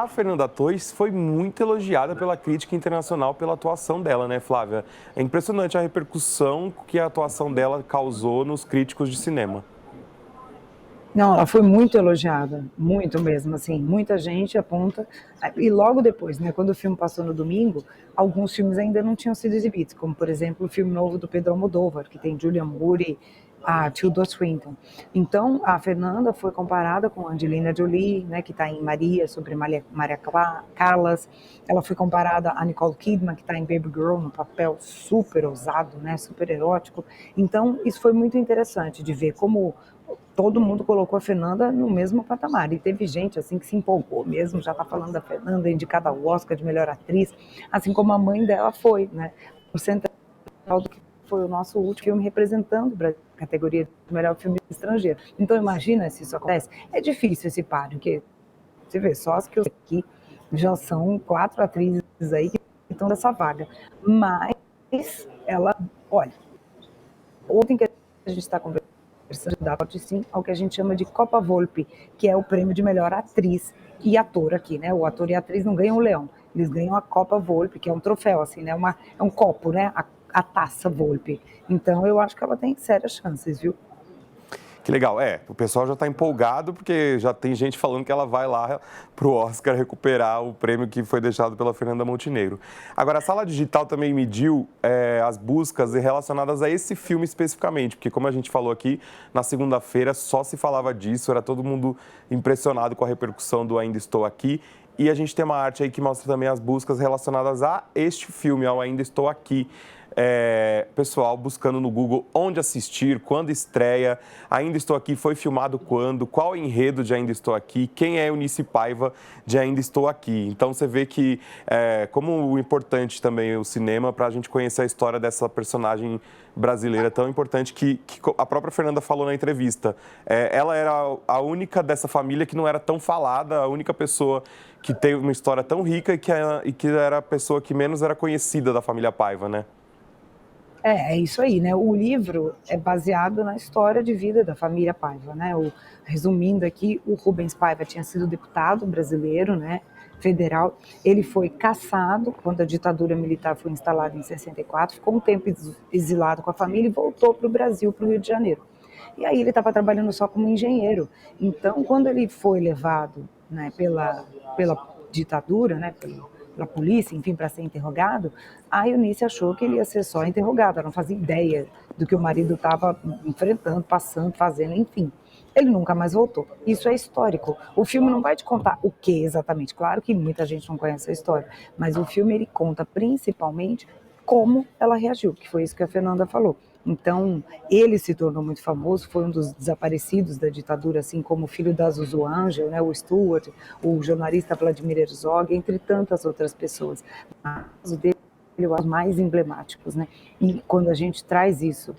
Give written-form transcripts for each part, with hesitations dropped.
a Fernanda Torres foi muito elogiada pela crítica internacional pela atuação dela, né, Flávia? É impressionante a repercussão que a atuação dela causou nos críticos de cinema. Não, ela foi muito elogiada, muito mesmo, assim, muita gente aponta, e logo depois, né, quando o filme passou no domingo, alguns filmes ainda não tinham sido exibidos, como, por exemplo, o filme novo do Pedro Almodóvar, que tem Julianne Moore, a Tilda Swinton. Então, a Fernanda foi comparada com a Angelina Jolie, né, que está em Maria, sobre Maria Callas. Ela foi comparada a Nicole Kidman, que está em Baby Girl, num papel super ousado, né, super erótico. Então, isso foi muito interessante de ver como todo mundo colocou a Fernanda no mesmo patamar. E teve gente assim que se empolgou mesmo, já está falando da Fernanda, indicada ao Oscar de melhor atriz, assim como a mãe dela foi, né? O Central, que foi o nosso último filme representando a categoria de melhor filme estrangeiro. Então imagina se isso acontece. É difícil esse páreo, porque você vê, só as que eu sei aqui já são 4 atrizes aí que estão nessa vaga. Mas ela, olha, ontem que a gente está conversando, dá sim ao que a gente chama de Copa Volpi, que é o prêmio de melhor atriz e ator aqui, né? O ator e a atriz não ganham o leão, eles ganham a Copa Volpi, que é um troféu, assim, né? É um copo, né? A taça Volpi. Então eu acho que ela tem sérias chances, viu? Que legal. O pessoal já está empolgado porque já tem gente falando que ela vai lá para o Oscar recuperar o prêmio que foi deixado pela Fernanda Montenegro. Agora, a Sala Digital também mediu as buscas relacionadas a esse filme especificamente, porque como a gente falou aqui, na segunda-feira só se falava disso, era todo mundo impressionado com a repercussão do Ainda Estou Aqui. E a gente tem uma arte aí que mostra também as buscas relacionadas a este filme, ao Ainda Estou Aqui. Pessoal buscando no Google onde assistir, quando estreia, Ainda Estou Aqui, foi filmado quando, qual o enredo de Ainda Estou Aqui, quem é Eunice Paiva de Ainda Estou Aqui. Então você vê que como importante também o cinema para a gente conhecer a história dessa personagem brasileira tão importante que a própria Fernanda falou na entrevista. Ela era a única dessa família que não era tão falada, a única pessoa que teve uma história tão rica e que era a pessoa que menos era conhecida da família Paiva, né? É isso aí, né? O livro é baseado na história de vida da família Paiva, né? Resumindo aqui, o Rubens Paiva tinha sido deputado brasileiro, né? Federal. Ele foi cassado quando a ditadura militar foi instalada em 64, ficou um tempo exilado com a família e voltou para o Brasil, para o Rio de Janeiro. E aí ele estava trabalhando só como engenheiro. Então, quando ele foi levado, né, pela ditadura, né, pela polícia, enfim, para ser interrogado, a Eunice achou que ele ia ser só interrogado, ela não fazia ideia do que o marido estava enfrentando, passando, fazendo, enfim. Ele nunca mais voltou. Isso é histórico. O filme não vai te contar o que exatamente. Claro que muita gente não conhece a história, mas o filme ele conta principalmente como ela reagiu, que foi isso que a Fernanda falou. Então, ele se tornou muito famoso, foi um dos desaparecidos da ditadura, assim como o filho da Zuzu Angel, né, o Stuart, o jornalista Vladimir Herzog, entre tantas outras pessoas. Mas o dele é um dos mais emblemáticos, né? E quando a gente traz isso,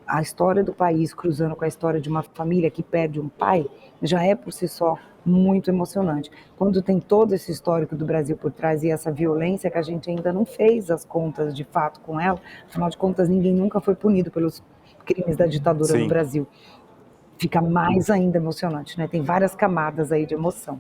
a história do país cruzando com a história de uma família que perde um pai, já é por si só muito emocionante. Quando tem todo esse histórico do Brasil por trás e essa violência que a gente ainda não fez as contas de fato com ela, afinal de contas ninguém nunca foi punido pelos crimes da ditadura no Sim. Brasil. Fica mais ainda emocionante, né? Tem várias camadas aí de emoção.